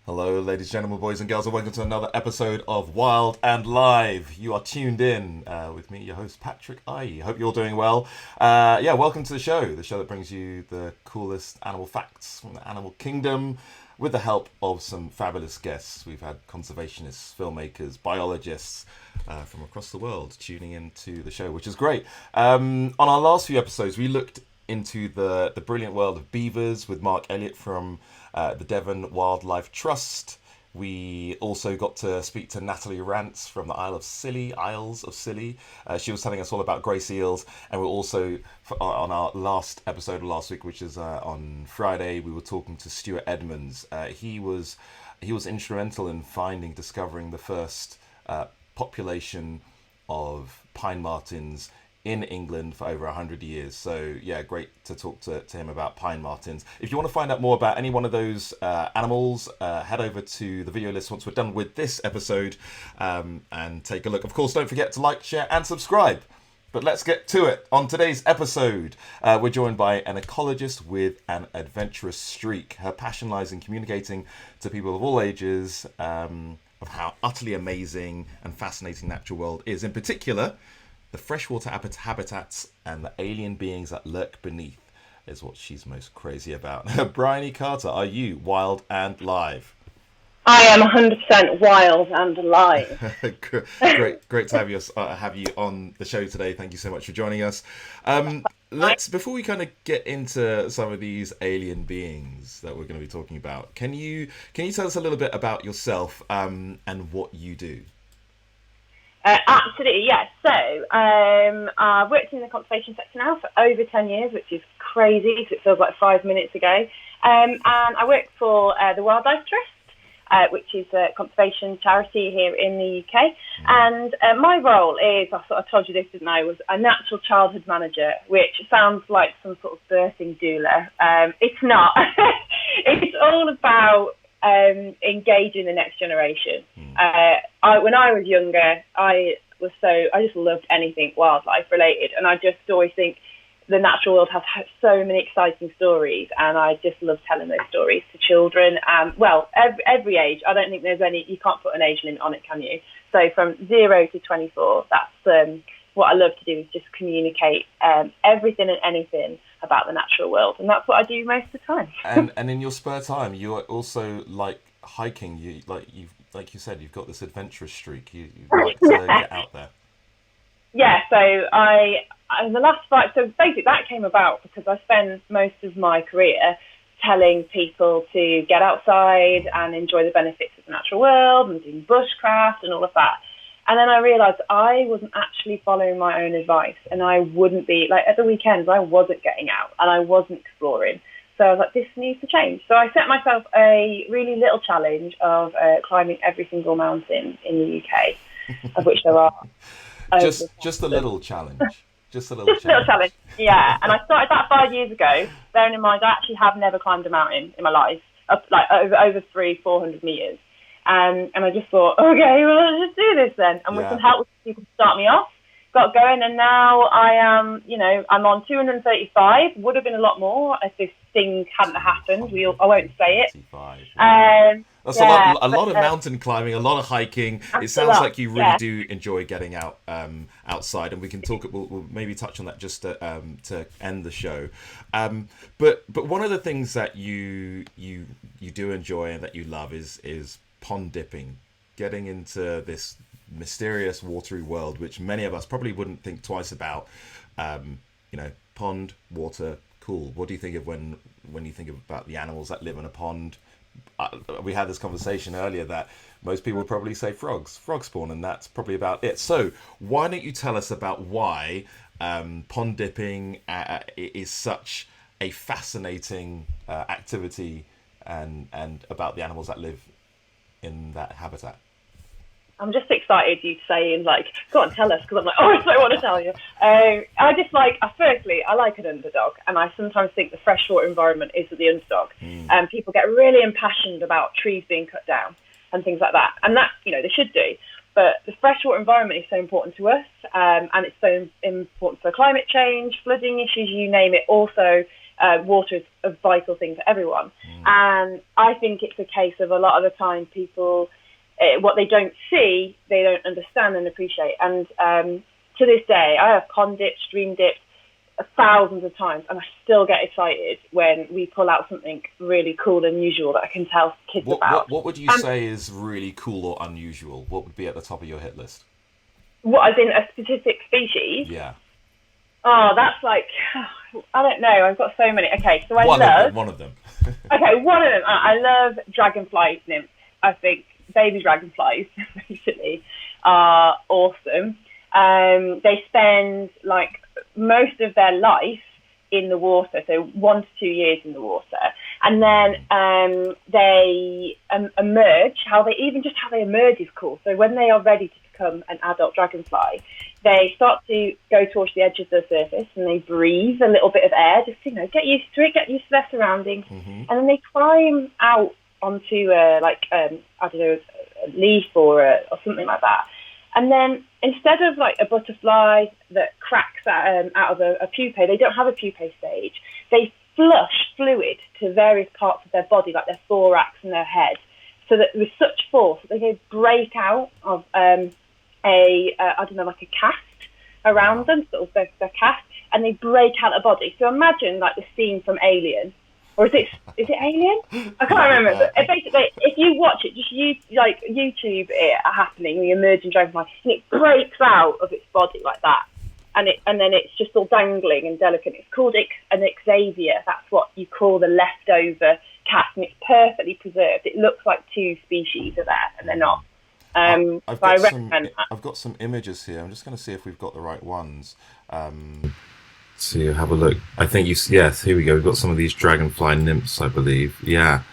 Hello, ladies and gentlemen, boys and girls, and welcome to another episode of Wild and Live. You are tuned in with me, your host, Patrick Aryee. Hope you're all doing well. Welcome to the show that brings you the coolest animal facts from the animal kingdom with the help of some fabulous guests. We've had conservationists, filmmakers, biologists from across the world tuning into the show, which is great. On our last few episodes, we looked into the brilliant world of beavers with Mark Elliott from the Devon Wildlife Trust. We also got to speak to Natalie Rance from the Isles of Scilly. She was telling us all about grey seals, and we're also on our last episode of last week, which is on Friday, we were talking to Stuart Edmonds. He was instrumental in discovering the first population of pine martens in England for over 100 years. So yeah, great to talk to him about pine martens. If you want to find out more about any one of those animals, head over to the video list once we're done with this episode and take a look. Of course, don't forget to like, share and subscribe. But let's get to it. On today's episode, we're joined by an ecologist with an adventurous streak. Her passion lies in communicating to people of all ages of how utterly amazing and fascinating the natural world is. In particular, the freshwater habitats and the alien beings that lurk beneath is what she's most crazy about. Bryony Carter, are you wild and live? I am 100% wild and alive. Great to have you on the show today. Thank you so much for joining us. Before we kind of get into some of these alien beings that we're going to be talking about, can you tell us a little bit about yourself and what you do? Absolutely, yes. So I've worked in the conservation sector now for over 10 years, which is crazy because it feels like 5 minutes ago. And I work for the Wildlife Trust, which is a conservation charity here in the UK. And my role is, I told you this, didn't I, was a natural childhood manager, which sounds like some sort of birthing doula. It's not. It's all about engaging the next generation. When I was younger, I just loved anything wildlife related, and I just always think the natural world has so many exciting stories, and I just love telling those stories to children. Every age. I don't think there's any. You can't put an age limit on it, can you? So from 0 to 24, that's what I love to do, is just communicate everything and anything about the natural world, and that's what I do most of the time. And in your spare time, you also like hiking. Like you said, you've got this adventurous streak. You like to get out there. Yeah. So so basically that came about because I spent most of my career telling people to get outside and enjoy the benefits of the natural world and doing bushcraft and all of that. And then I realised I wasn't actually following my own advice, and I wouldn't be, like, at the weekends, I wasn't getting out and I wasn't exploring. So I was like, this needs to change. So I set myself a really little challenge of climbing every single mountain in the UK, of which there are. Just a little challenge. Just a little challenge. Yeah. And I started that 5 years ago, bearing in mind I actually have never climbed a mountain in my life, over 300-400 metres. And I just thought, okay, well, let's do this then. And with some help, people start me off, got going, and now I am, I'm on 235. Would have been a lot more if this thing hadn't happened. I won't say it. That's a lot of mountain climbing, a lot of hiking. It sounds like you really do enjoy getting out outside, and we can talk. We'll maybe touch on that just to end the show. But one of the things that you do enjoy and that you love is pond dipping, getting into this mysterious watery world, which many of us probably wouldn't think twice about. Pond, water, cool. What do you think of when you think about the animals that live in a pond? We had this conversation earlier that most people would probably say frog spawn, and that's probably about it. So why don't you tell us about why pond dipping is such a fascinating activity and about the animals that live in that habitat? I'm just excited you saying, go on, tell us, because I'm like, I so want to tell you. I just firstly, I like an underdog, and I sometimes think the freshwater environment is the underdog. People get really impassioned about trees being cut down and things like that, and that, they should do. But the freshwater environment is so important to us, and it's so important for climate change, flooding issues, you name it. Also, water is a vital thing for everyone. And I think it's a case of a lot of the time people, what they don't see, they don't understand and appreciate. And to this day, I have pond dipped, stream dipped thousands of times, and I still get excited when we pull out something really cool and unusual that I can tell kids about. What would you say is really cool or unusual? What would be at the top of your hit list? What, as in a specific species? Yeah. Oh, that's like, I don't know. I've got so many. Okay, so One of them. Okay, one of them. I love dragonfly nymphs. I think baby dragonflies, basically, are awesome. They spend like most of their life in the water, so 1 to 2 years in the water, and then they emerge. How they emerge is cool. So when they are ready to become an adult dragonfly, they start to go towards the edge of the surface and they breathe a little bit of air, just get used to it, get used to their surroundings, and then they climb out onto a leaf or something like that. And then instead of like a butterfly that cracks out of a pupae, they don't have a pupae stage. They flush fluid to various parts of their body, like their thorax and their head, so that with such force that they can break out of like a cast around them, sort of their cast, and they break out the body. So imagine like the scene from Alien. Or is it Alien? I can't remember. But basically, if you watch it, just YouTube it happening, the emerging dragonfly, and it breaks out of its body like that, and then it's just all dangling and delicate. It's called an Xavier. That's what you call the leftover cast, and it's perfectly preserved. It looks like two species are there, and they're not. I've got some images here. I'm just going to see if we've got the right ones. To have a look. I think yes, here we go. We've got some of these dragonfly nymphs, I believe. Yeah.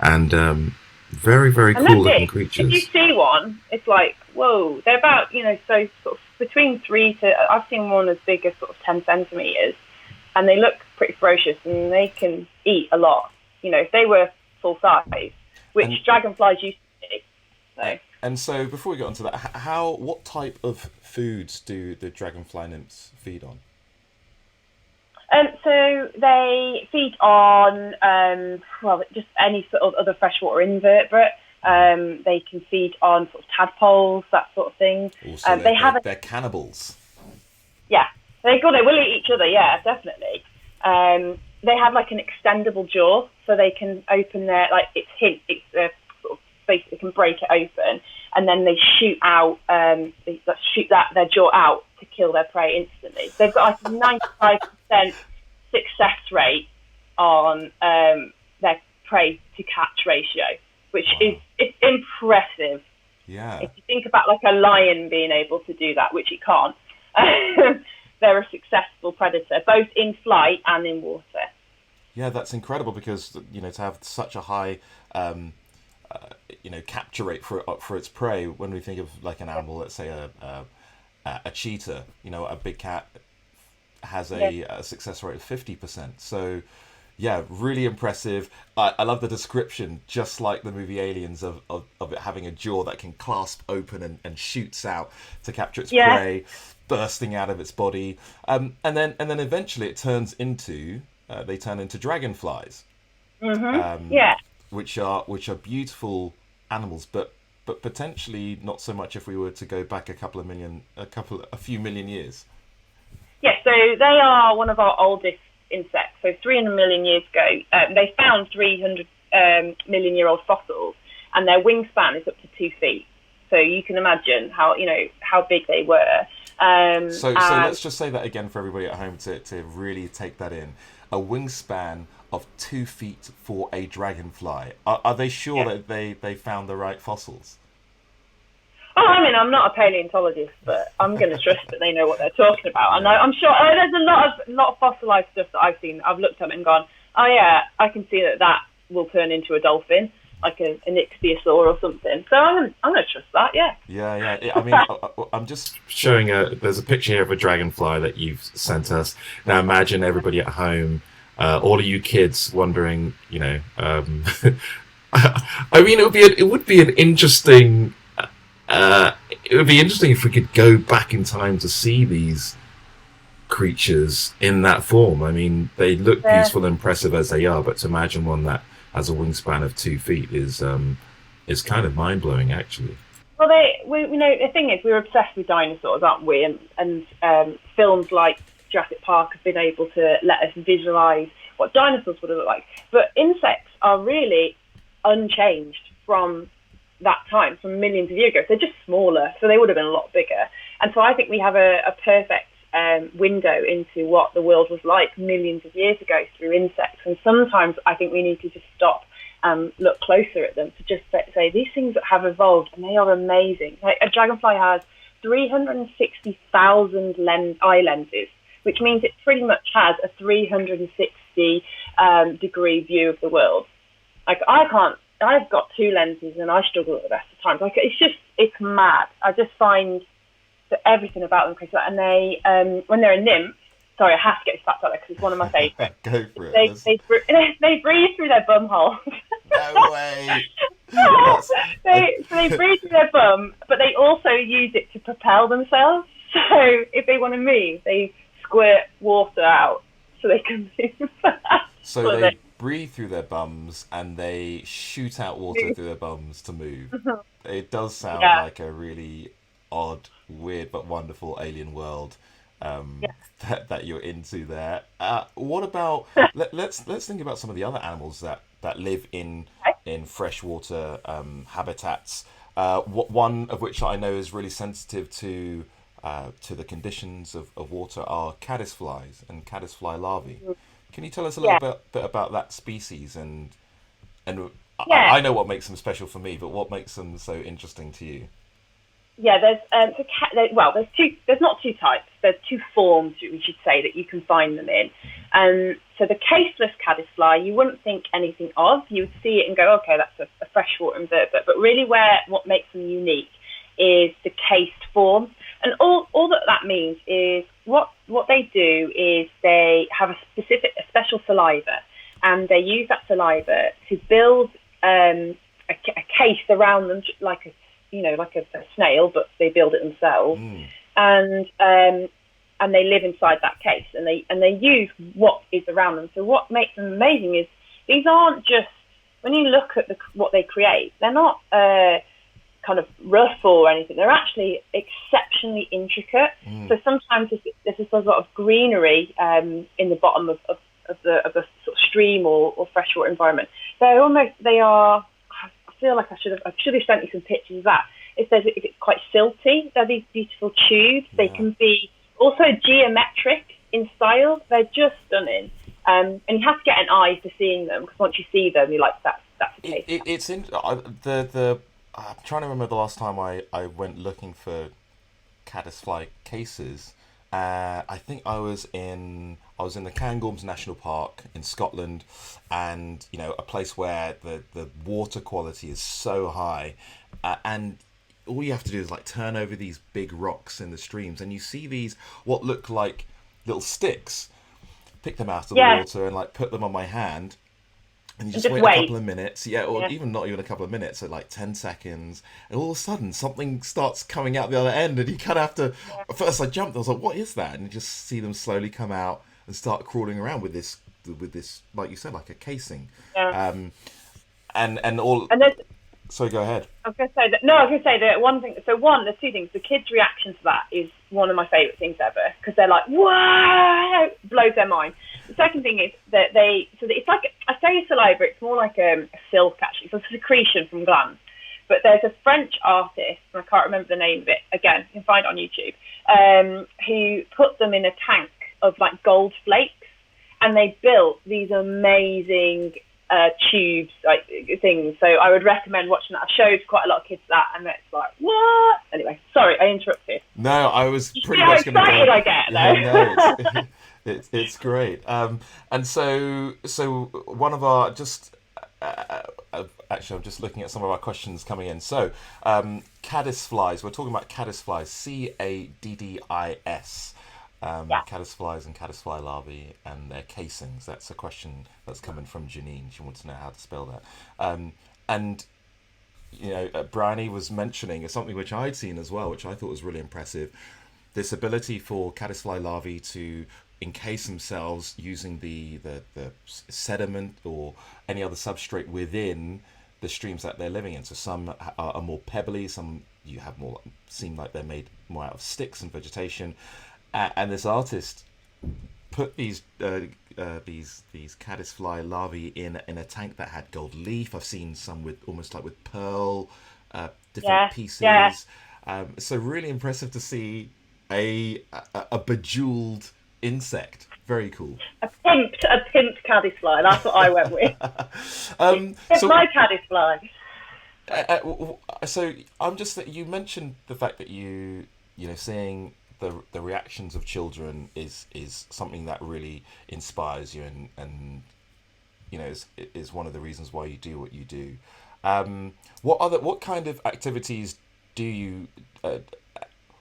And very, very cool looking creatures. If you see one, it's like, whoa, they're about, so sort of between 3 to, I've seen one as big as sort of 10 centimetres, and they look pretty ferocious, and they can eat a lot, if they were full size, which dragonflies used to be. So. And so before we get onto that, what type of foods do the dragonfly nymphs feed on? So they feed on, just any sort of other freshwater invertebrate. They can feed on sort of tadpoles, that sort of thing. Also, they're cannibals. Yeah, they will eat each other. Yeah, definitely. They have like an extendable jaw, so they can open their sort of basically can break it open, and then they shoot out. They shoot their jaw out to kill their prey instantly. They've got like a 95% success rate on their prey to catch ratio, which is impressive. Yeah. If you think about like a lion being able to do that, which it can't, they're a successful predator, both in flight and in water. Yeah, that's incredible because to have such a high capture rate for its prey. When we think of like an animal, let's say a cheetah, a big cat has a success rate of 50%. So yeah, really impressive. I love the description, just like the movie Aliens, of it having a jaw that can clasp open and shoots out to capture its prey, bursting out of its body. And then eventually it turns into they turn into dragonflies. Which are beautiful animals, but potentially not so much if we were to go back a few million years. Yes, so they are one of our oldest insects. So 300 million years ago, they found 300 million-year-old fossils, and their wingspan is up to 2 feet. So you can imagine how big they were. So let's just say that again for everybody at home to really take that in. A wingspan of 2 feet for a dragonfly. Are they sure that they found the right fossils? Oh, I mean, I'm not a paleontologist, but I'm going to trust that they know what they're talking about. And I'm sure there's a lot of fossilized stuff that I've seen. I've looked at it and gone, oh yeah, I can see that will turn into a dolphin, like an ichthyosaur or something. So I'm going to trust that. Yeah. Yeah. I mean, I'm just showing there's a picture here of a dragonfly that you've sent us. Now imagine everybody at home, all of you kids wondering, I mean, it would be an interesting. It would be interesting if we could go back in time to see these creatures in that form. I mean, they look beautiful and impressive as they are, but to imagine one that has a wingspan of 2 feet is kind of mind blowing, actually. Well, the thing is, we're obsessed with dinosaurs, aren't we? And films like Jurassic Park have been able to let us visualize what dinosaurs would have looked like. But insects are really unchanged from that time, from millions of years ago. They're just smaller, so they would have been a lot bigger. And so I think we have a perfect window into what the world was like millions of years ago through insects. And sometimes I think we need to just stop and look closer at them to just say these things have evolved and they are amazing. Like a dragonfly has 360,000 eye lenses, which means it pretty much has a 360 degree view of the world. Like I've got 2 lenses and I struggle at the best of times. Like it's mad. I just find that everything about them crazy. And they, when they're a nymph, sorry, I have to get this fact out there because it's one of my favourites. Go for it. They breathe through their bum hole. No way. They breathe through their bum, but they also use it to propel themselves. So if they want to move, they squirt water out so they can move. So they breathe through their bums and they shoot out water through their bums to move. It does sound like a really odd, weird, but wonderful alien world that you're into there. What about let's think about some of the other animals that live in freshwater habitats. One of which I know is really sensitive to the conditions of water are caddisflies and caddisfly larvae. Can you tell us a little bit about that species and I know what makes them special for me, but what makes them so interesting to you? Yeah, there's not 2 types. There's 2 forms, we should say, that you can find them in. So the caseless caddisfly, you wouldn't think anything of. You would see it and go, okay, that's a freshwater invert. But really what makes them unique is the cased form. And all that means is what they do is they have a special saliva, and they use that saliva to build a case around them, like a snail, but they build it themselves, and they live inside that case, and they use what is around them. So what makes them amazing is these aren't just, when you look at what they create, they're not kind of rough or anything. They're actually exceptionally intricate. So sometimes there's a lot of greenery in the bottom of the sort of stream or freshwater environment. They are. I feel like I should have sent you some pictures of that. If it's quite silty, they're these beautiful tubes. They can be also geometric in style. They're just stunning. And you have to get an eye for seeing them, because once you see them, you're like, that's the case. It's in I'm trying to remember the last time I went looking for caddisfly cases. I think I was in the Cairngorms National Park in Scotland, and a place where the water quality is so high, and all you have to do is like turn over these big rocks in the streams, and you see these what look like little sticks. Pick them out of the water and like put them on my hand. And you just wait a couple of minutes, or even not even a couple of minutes, so like 10 seconds, and all of a sudden something starts coming out the other end, and you kind of have to. At first, I jumped. I was like, "What is that?" And you just see them slowly come out and start crawling around with this, like you said, like a casing. Yeah. And all. And Sorry, go ahead. I was going to say that one thing. So there's 2 things. The kids' reaction to that is one of my favourite things ever, because they're like, "Whoa!" Blows their mind. The second thing is that it's like, I say saliva, it's more like a silk actually, so it's a secretion from glands. But there's a French artist, and I can't remember the name of it, again, you can find it on YouTube, who put them in a tank of like gold flakes, and they built these amazing tubes, like things. So I would recommend watching that. I showed quite a lot of kids that, and it's like, what? Anyway, sorry, I interrupted. No, I was pretty much going to go. Excited I get, though. No, it's great. And so one of our actually, I'm just looking at some of our questions coming in. So, caddisflies. We're talking about caddisflies. Caddis. Caddisflies and caddisfly larvae and their casings. That's a question that's coming from Janine. She wants to know how to spell that. And Bryony was mentioning something which I'd seen as well, which I thought was really impressive. this ability for caddisfly larvae to encase themselves using the sediment or any other substrate within the streams that they're living in. So some are more pebbly, some you have more seem like they're made more out of sticks and vegetation. And this artist put these caddisfly larvae in a tank that had gold leaf. I've seen some with almost like with pearl different pieces. Yeah. So really impressive to see a bejeweled insect. Very cool. A pimped caddisfly. That's what I went with. So my caddisfly. So I'm just you mentioned the fact that you know seeing the reactions of children is something that really inspires you and you know is one of the reasons why you do what you do. What kind of activities do you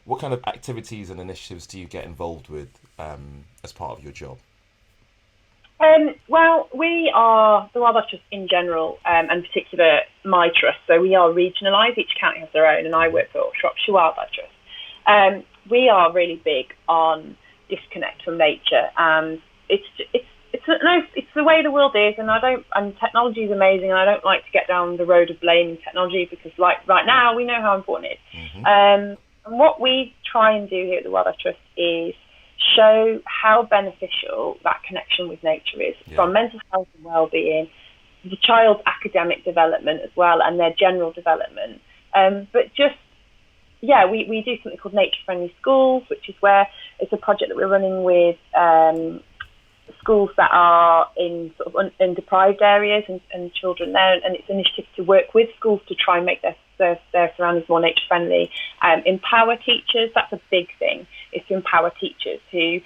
what kind of activities and initiatives do you get involved with as part of your job? Well, we are the Wildlife Trust in general, and in particular my trust. So we are regionalised. Each county has their own, and I work for Shropshire Wildlife Trust. We are really big on disconnect from nature, and it's the way the world is. And technology is amazing, and I don't like to get down the road of blaming technology because, like right now, we know how important it is. And what we try and do here at the Wildlife Trust is show how beneficial that connection with nature is from mental health and well-being, the child's academic development as well, and their general development. But just, we do something called Nature Friendly Schools, which is where it's a project that we're running with schools that are in sort of in deprived areas and children there, and it's an initiative to work with schools to try and make their surroundings more nature friendly. Empower teachers, that's a big thing, is to empower teachers who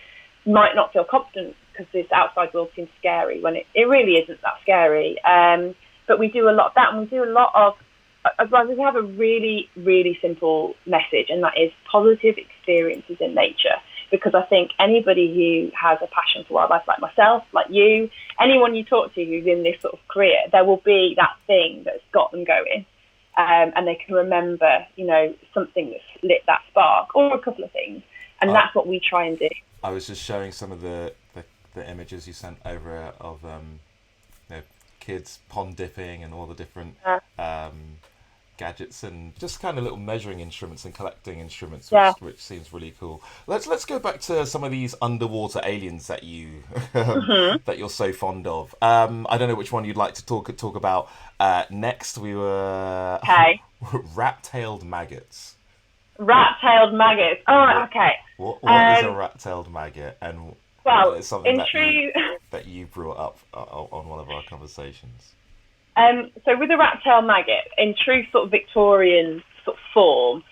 might not feel confident because this outside world seems scary when it really isn't that scary. But we do a lot of that, and we do a lot of, we have a really, really simple message, and that is positive experiences in nature. Because I think anybody who has a passion for wildlife, like myself, like you, anyone you talk to who's in this sort of career, there will be that thing that's got them going. And they can remember, something that's lit that spark, or a couple of things. And that's what we try and do. I was just showing some of the images you sent over of kids pond dipping and all the different gadgets and just kind of little measuring instruments and collecting instruments, which seems really cool. Let's go back to some of these underwater aliens that you that you're so fond of. I don't know which one you'd like to talk about next. We were rat-tailed maggots. Rat-tailed maggots. Oh, okay. What is a rat-tailed maggot, and it's something that you brought up on one of our conversations? So with a rat-tailed maggot, in true sort of Victorian sort of form,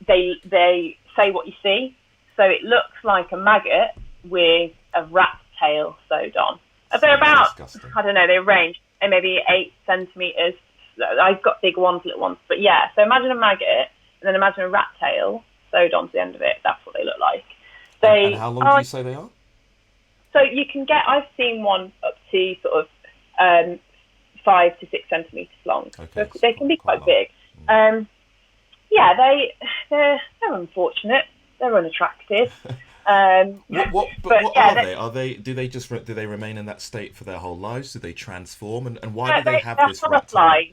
they say what you see. So it looks like a maggot with a rat tail sewed on. They're about, disgusting. I don't know, they range maybe 8 centimetres. I've got big ones, little ones. But yeah, so imagine a maggot, and then imagine a rat tail sewed onto the end of it. That's what they look like. And how long do you say they are? So you can get, I've seen one up to sort of 5 to 6 centimetres long. Okay, so they can be quite big. They're unfortunate. They're unattractive. What are they? Do they remain in that state for their whole lives? Do they transform? And why do they have this rat tail?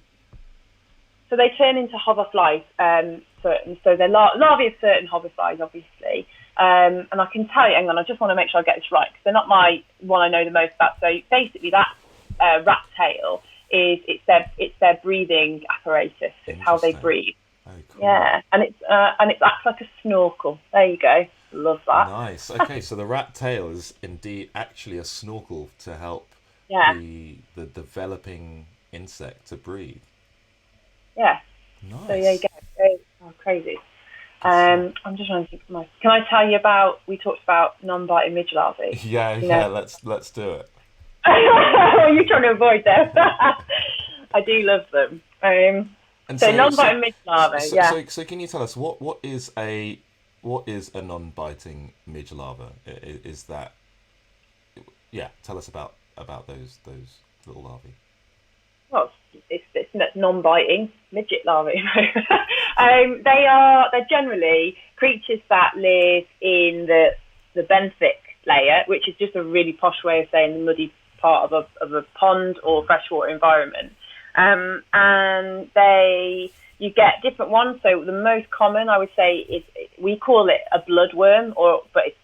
So they turn into hoverflies. So they're larvae of certain hoverflies, obviously. And I can tell you, hang on, I just want to make sure I get this right because they're not my one I know the most about. So basically, that rat tail it's their breathing apparatus. It's how they breathe. Oh, cool. Yeah, and it acts like a snorkel. There you go. Love that. Nice. Okay, so the rat tail is indeed actually a snorkel to help the developing insect to breathe. Yeah. Nice. So there you go. Oh, crazy. I'm just trying to think. Can I tell you about? We talked about non-biting midge larvae. Yeah. Let's do it. You're trying to avoid them. I do love them. So non-biting midge larvae. So can you tell us what is a non-biting midge larva? Is that? Yeah, tell us about those little larvae. Well, it's non-biting midget larvae. They're generally creatures that live in the benthic layer, which is just a really posh way of saying the muddy part of a pond or freshwater environment. And you get different ones. So the most common, I would say, is, we call it a bloodworm, but it's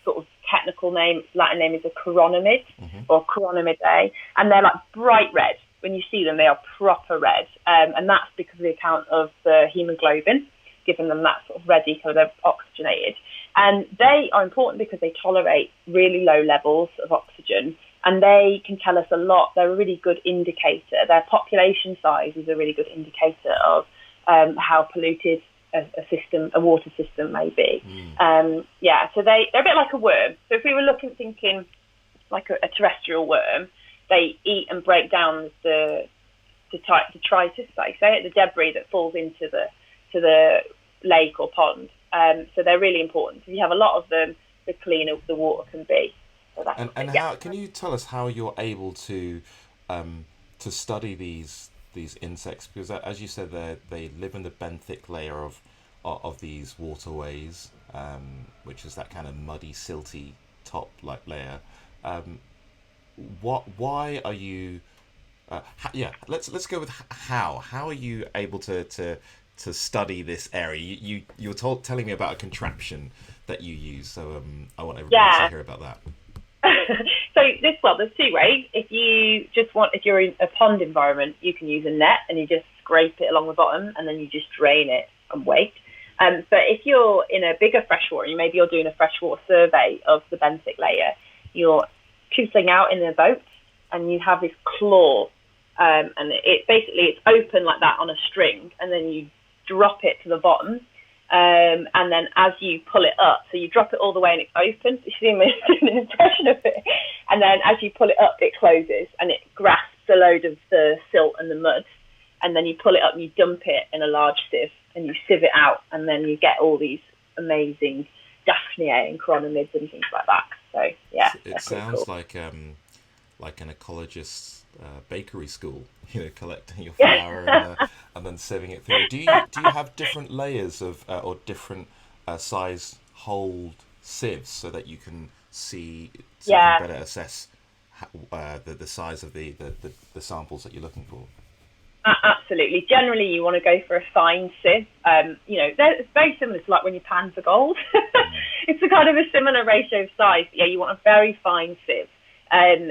sort of technical name, Latin name is a chironomid, or chironomidae, and they're like bright red. When you see them, they are proper red, and that's because of the account of the hemoglobin, giving them that sort of reddy colour. They're oxygenated, and they are important because they tolerate really low levels of oxygen, and they can tell us a lot. They're a really good indicator. Their population size is a really good indicator of how polluted a water system may be. So they're a bit like a worm. So if we were thinking like a terrestrial worm, they eat and break down the detritus, like say it, the debris that falls into the lake or pond. So they're really important. If you have a lot of them, the cleaner the water can be. So how can you tell us how you're able to study these insects? Because as you said, they live in the benthic layer of these waterways, which is that kind of muddy, silty top like layer. Why are you? Let's go with how. How are you able to study this area? You were telling me about a contraption that you use, so I want everybody to hear about that. So there's two ways. If you're in a pond environment, you can use a net and you just scrape it along the bottom, and then you just drain it and wait. But if you're in a bigger freshwater, maybe you're doing a freshwater survey of the benthic layer, you're tootling out in a boat, and you have this claw, and it's open like that on a string, and then you drop it to the bottom, and then as you pull it up, so you drop it all the way and it's open. You see me doing an impression of it, and then as you pull it up, it closes and it grasps a load of the silt and the mud, and then you pull it up and you dump it in a large sieve and you sieve it out, and then you get all these amazing Daphniae and chironomids and things like that. So yeah, it sounds cool. Like an ecologist's bakery school, collecting your flour and then sieving it through. Do you have different layers of or different size hold sieves so that you can you can better assess the size of the samples that you're looking for? Absolutely. Generally, you want to go for a fine sieve. It's very similar to like when you pan for gold. It's a kind of a similar ratio of size. Yeah, you want a very fine sieve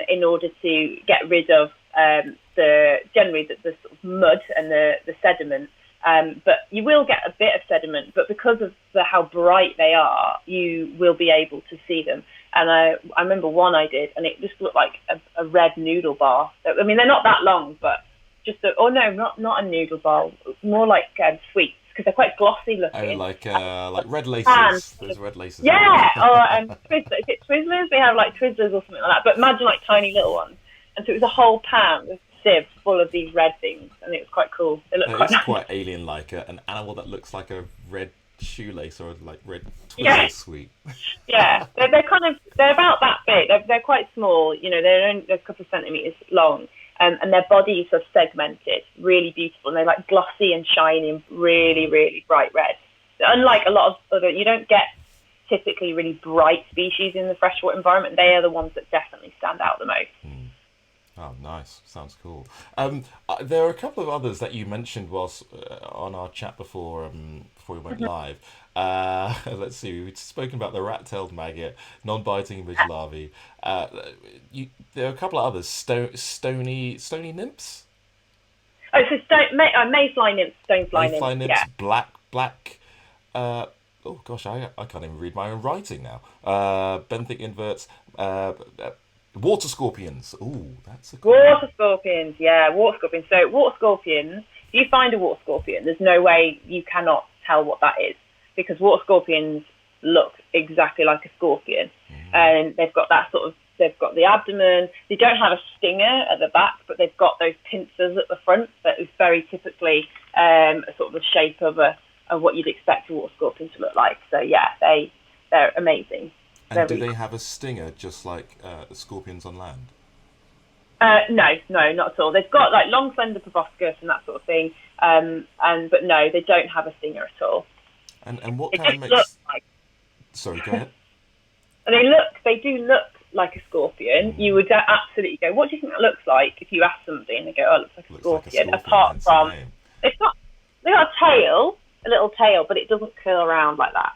in order to get rid of the sort of mud and the sediment. But you will get a bit of sediment, but because of how bright they are, you will be able to see them. And I remember one I did, and it just looked like a red noodle bar. I mean, they're not that long, but not a noodle bar, more like sweets, because they're quite glossy looking. Oh, like red laces. There's red laces. Yeah, or Twizzlers. Is it Twizzlers? They have like Twizzlers or something like that. But imagine like tiny little ones. And so it was a whole pan with sieves full of these red things, and it was quite cool. It looked quite nice. Quite alien-like, an animal that looks like a red shoelace or like red Twizzler sweet. Yeah, they're about that big. They're quite small. They're only a couple of centimeters long. And their bodies are segmented, really beautiful, and they're like glossy and shiny and really, really bright red. So unlike a lot of other, you don't get typically really bright species in the freshwater environment. They are the ones that definitely stand out the most. Oh, nice. Sounds cool. There are a couple of others that you mentioned whilst on our chat before we went live. Let's see. We've spoken about the rat-tailed maggot, non-biting midge larvae. There are a couple of others. Stony nymphs. Oh, so mayfly nymphs, stonefly nymphs. Mayfly nymphs, black. Oh gosh, I can't even read my own writing now. Benthic inverts. Water scorpions. Ooh, that's a cool water scorpions. Yeah, water scorpions. So water scorpions. If you find a water scorpion, there's no way you cannot tell what that is, because water scorpions look exactly like a scorpion, and they've got the abdomen. They don't have a stinger at the back, but they've got those pincers at the front that is very typically sort of the shape of what you'd expect a water scorpion to look like. So yeah, they're amazing. And do they have a stinger just like the scorpions on land? No, not at all. They've got like long, slender proboscis and that sort of thing, but no, they don't have a stinger at all. And what They kind of just makes? look like. Sorry, go ahead. They do look like a scorpion. You would absolutely go, what do you think that looks like? If you ask somebody and they go, oh, it looks like a scorpion. Apart from, they've got a tail, a little tail, but it doesn't curl around like that,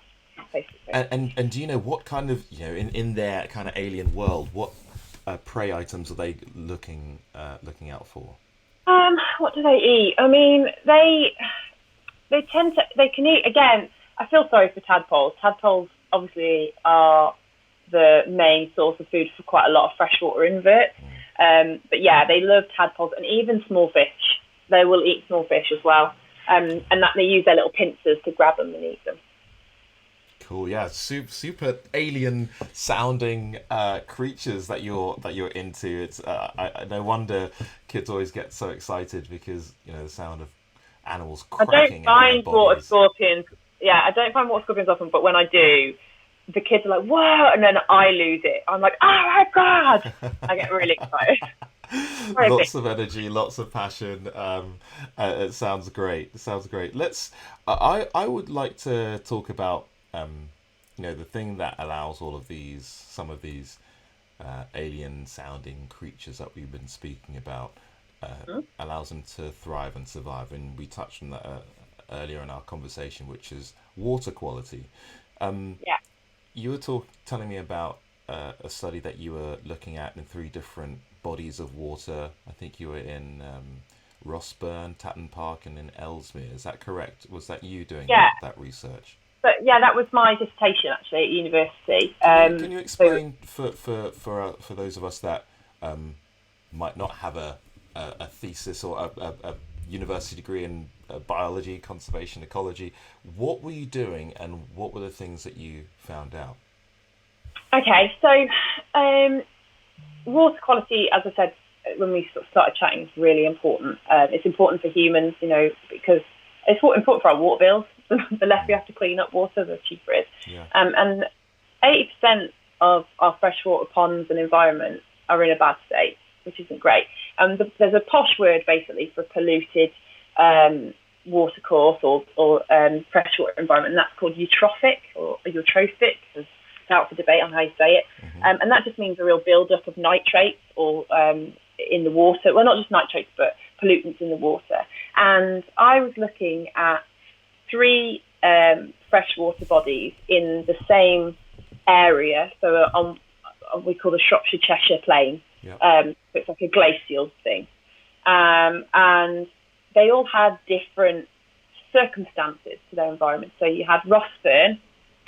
basically. And do you know what kind of, in their kind of alien world, what prey items are they looking out for? What do they eat? I mean, they can eat, again, I feel sorry for tadpoles. Tadpoles obviously are the main source of food for quite a lot of freshwater inverts. But yeah, they love tadpoles and even small fish. They will eat small fish as well. And that they use their little pincers to grab them and eat them. Cool, yeah, super alien sounding creatures that you're into. It's no wonder kids always get so excited because the sound of animals cracking. I don't find water scorpions. Yeah, I don't find water scorpions often, but when I do, the kids are like, "Whoa!" and then I lose it. I'm like, "Oh my god!" I get really excited. Lots of energy, lots of passion. It sounds great. I would like to talk about the thing that allows some of these alien sounding creatures that we've been speaking about allows them to thrive and survive, and we touched on that earlier in our conversation, which is water quality. You were telling me about a study that you were looking at in 3 different bodies of water. I think you were in Rossburn, Tatton Park, and in Ellesmere. Is that correct? Was that you doing that research? But yeah, that was my dissertation actually at university. Can you explain for those of us that might not have a thesis or a university degree in biology, conservation, ecology, what were you doing and what were the things that you found out? Okay, so water quality, as I said when we sort of started chatting, is really important. It's important for humans, because it's important for our water bills. The less we have to clean up water, the cheaper it is. Yeah. And 80% of our freshwater ponds and environments are in a bad state, which isn't great. There's a posh word basically for polluted water course or freshwater environment, and that's called eutrophic or eutrophic. There's out for debate on how you say it. And that just means a real build-up of nitrates or in the water. Well, not just nitrates, but pollutants in the water. And I was looking at 3 freshwater bodies in the same area. So we call the Shropshire Cheshire Plain. Yep. So it's like a glacial thing. And they all had different circumstances to their environment. So you had Rossburn,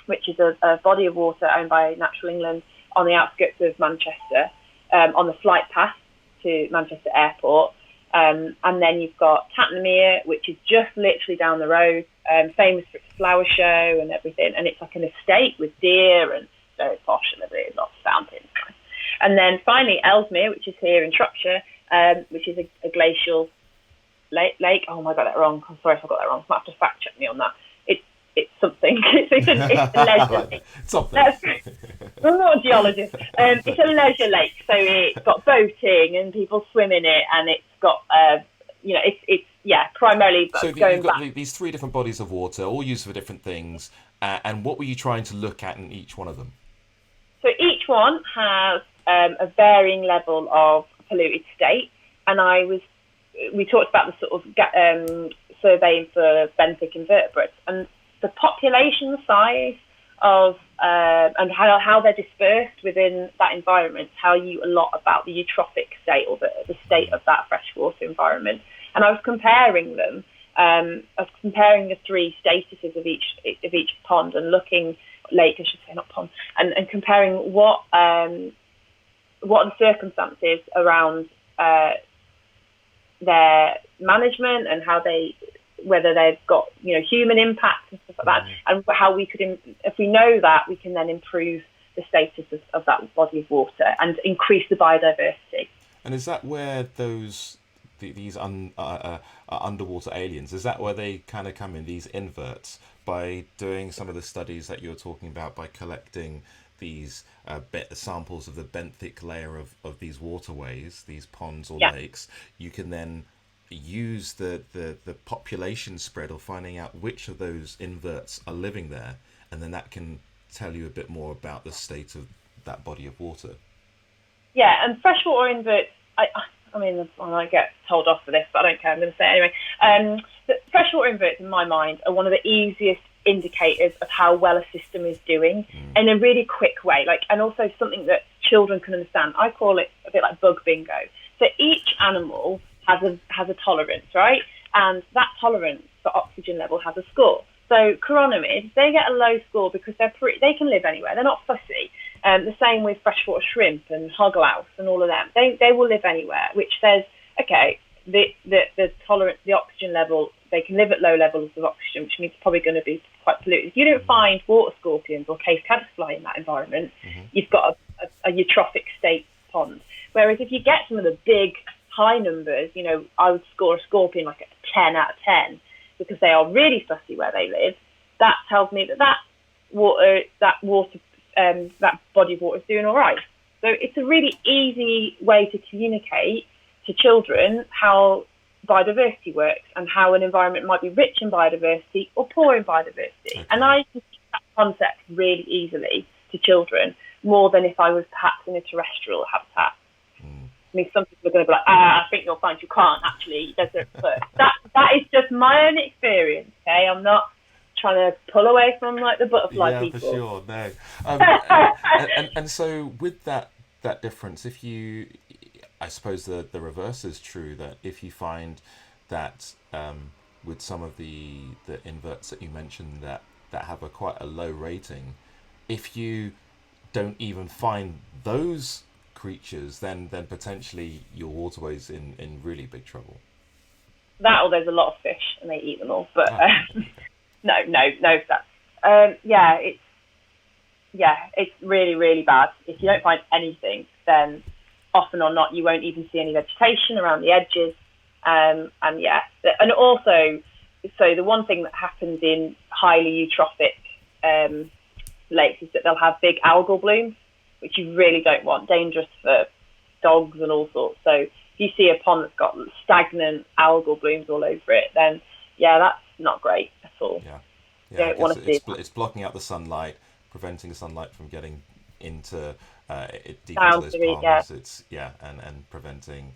which is a body of water owned by Natural England on the outskirts of Manchester, on the flight path to Manchester Airport. And then you've got Tattonmere, which is just literally down the road, famous for its flower show and everything. And it's like an estate with deer and very posh and everything, lots of fountains. And then finally Ellesmere, which is here in Shropshire, which is a glacial lake. Oh, I got that wrong. I'm sorry if I got that wrong. You might have to fact check me on that. It's something. It's a leisure lake. Something. I'm not a geologist. It's a leisure lake, so it's got boating and people swim in it, and it's got, it's primarily so going you've got back. these 3 different bodies of water, all used for different things, and what were you trying to look at in each one of them? So each one has a varying level of polluted state, and we talked about the sort of surveying for benthic invertebrates, and the population size of and how they're dispersed within that environment tell you a lot about the eutrophic state or the state of that freshwater environment. And I was comparing them. I was comparing the 3 statuses of each pond and looking lake, I should say, not pond, and comparing what are the circumstances around their management and whether they've got human impact and stuff like that, and how we could, if we know that, we can then improve the status of that body of water and increase the biodiversity. And is that where these underwater aliens, is that where they kind of come in, these inverts, by doing some of the studies that you were talking about, by collecting these samples of the benthic layer of these waterways, these ponds or Yeah. lakes, you can then use the population spread or finding out which of those inverts are living there, and then that can tell you a bit more about the state of that body of water. Yeah, and freshwater inverts, I mean, I might get told off for this, but I don't care, I'm going to say it anyway. The freshwater inverts, in my mind, are one of the easiest indicators of how well a system is doing in a really quick way, and also something that children can understand. I call it a bit like bug bingo. So each animal has a tolerance, right? And that tolerance for oxygen level has a score. So chironomids, they get a low score because they can live anywhere. They're not fussy. The same with freshwater shrimp and hoglouse and all of them. They will live anywhere, which says, okay, the tolerance, the oxygen level, they can live at low levels of oxygen, which means it's probably going to be quite polluted. If you don't find water scorpions or cave caddisfly in that environment, you've got a eutrophic state pond. Whereas if you get some of the big high numbers, I would score a scorpion like a 10 out of 10 because they are really fussy where they live. That tells me that body of water is doing all right. So it's a really easy way to communicate to children how biodiversity works and how an environment might be rich in biodiversity or poor in biodiversity. Okay. And I can teach that concept really easily to children, more than if I was perhaps in a terrestrial habitat. I mean, some people are going to be like, I think you'll find you can't actually. But that is just my own experience, okay? I'm not trying to pull away from the butterfly people. Yeah, for sure, no. And so with that difference, if you, I suppose the reverse is true, that if you find that with some of the inverts that you mentioned that have quite a low rating, if you don't even find those creatures, then potentially your waterway's in really big trouble. That, or there's a lot of fish and they eat them all. But no, that's it's really, really bad. If you don't find anything, then often or not you won't even see any vegetation around the edges. And also, so the one thing that happens in highly eutrophic lakes is that they'll have big algal blooms, which you really don't want, dangerous for dogs and all sorts. So if you see a pond that's got stagnant algal blooms all over it, then that's not great at all. You don't want to see it's blocking out the sunlight, preventing the sunlight from getting into deep down into those ponds. And preventing,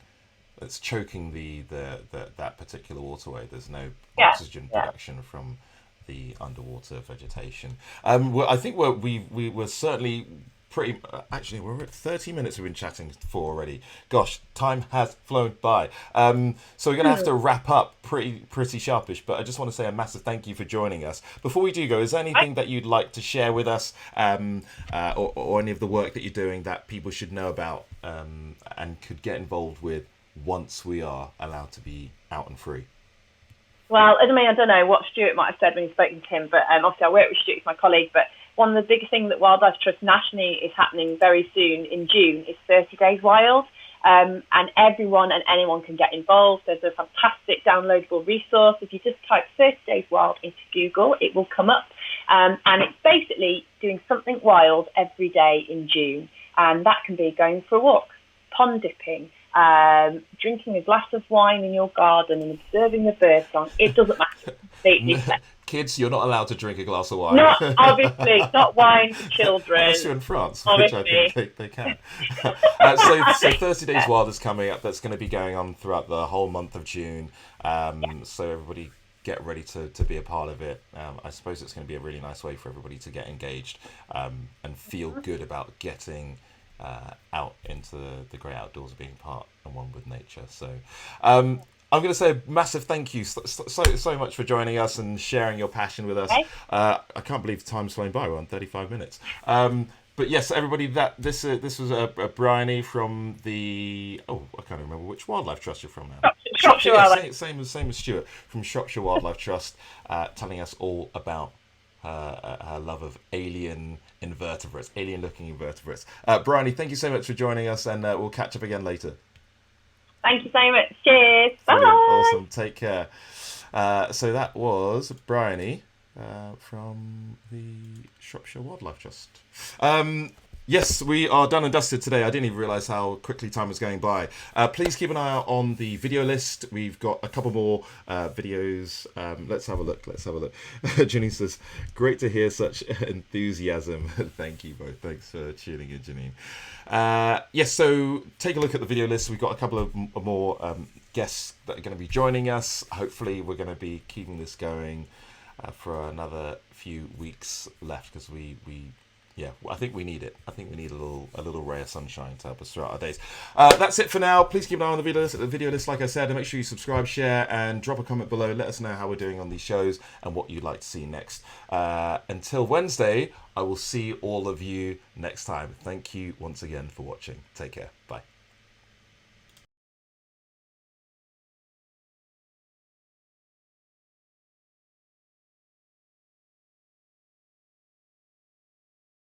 it's choking that particular waterway. There's no oxygen production from the underwater vegetation. I think we were certainly pretty. Actually, we're at 30 minutes. We've been chatting for already. Gosh, time has flown by. So we're going to have to wrap up pretty sharpish. But I just want to say a massive thank you for joining us. Before we do go, is there anything that you'd like to share with us, or any of the work that you're doing that people should know about and could get involved with once we are allowed to be out and free? Well, I don't know what Stuart might have said when he spoke to him, but obviously I work with Stuart, he's my colleague, but one of the big things that Wildlife Trust nationally is happening very soon in June is 30 Days Wild, and everyone and anyone can get involved. There's a fantastic downloadable resource. If you just type 30 Days Wild into Google, it will come up, and it's basically doing something wild every day in June, and that can be going for a walk, pond dipping, drinking a glass of wine in your garden and observing the bird song. It doesn't matter. Completely. Kids, you're not allowed to drink a glass of wine. Not, obviously, not wine for children. Unless you're in France, obviously. Which I think they can. So 30 Days Wild is coming up. That's going to be going on throughout the whole month of June. So everybody get ready to be a part of it. I suppose it's going to be a really nice way for everybody to get engaged and feel good about getting out into the great outdoors, being part and one with nature. So I'm going to say a massive thank you so much for joining us and sharing your passion with us. Okay. I can't believe time's flown by. We're on 35 minutes. But yes, everybody, this was a Bryony from the I can't remember which wildlife trust you're from now. Shropshire Wildlife. Same as Stuart from Shropshire Wildlife Trust, telling us all about her love of alien looking invertebrates. Bryony, thank you so much for joining us, and we'll catch up again later. Thank you so much. Cheers. Brilliant. Bye. Awesome. Take care. So that was Bryony from the Shropshire Wildlife Trust. Yes, we are done and dusted today. I didn't even realise how quickly time was going by. Please keep an eye out on the video list. We've got a couple more videos. Let's have a look. Janine says, great to hear such enthusiasm. Thank you both. Thanks for tuning in, Janine. Yes, so take a look at the video list. We've got a couple of more guests that are going to be joining us. Hopefully we're going to be keeping this going for another few weeks left, because I think we need it. I think we need a little ray of sunshine to help us throughout our days. That's it for now. Please keep an eye on the video list, like I said, and make sure you subscribe, share, and drop a comment below. Let us know how we're doing on these shows and what you'd like to see next. Until Wednesday, I will see all of you next time. Thank you once again for watching. Take care. Bye.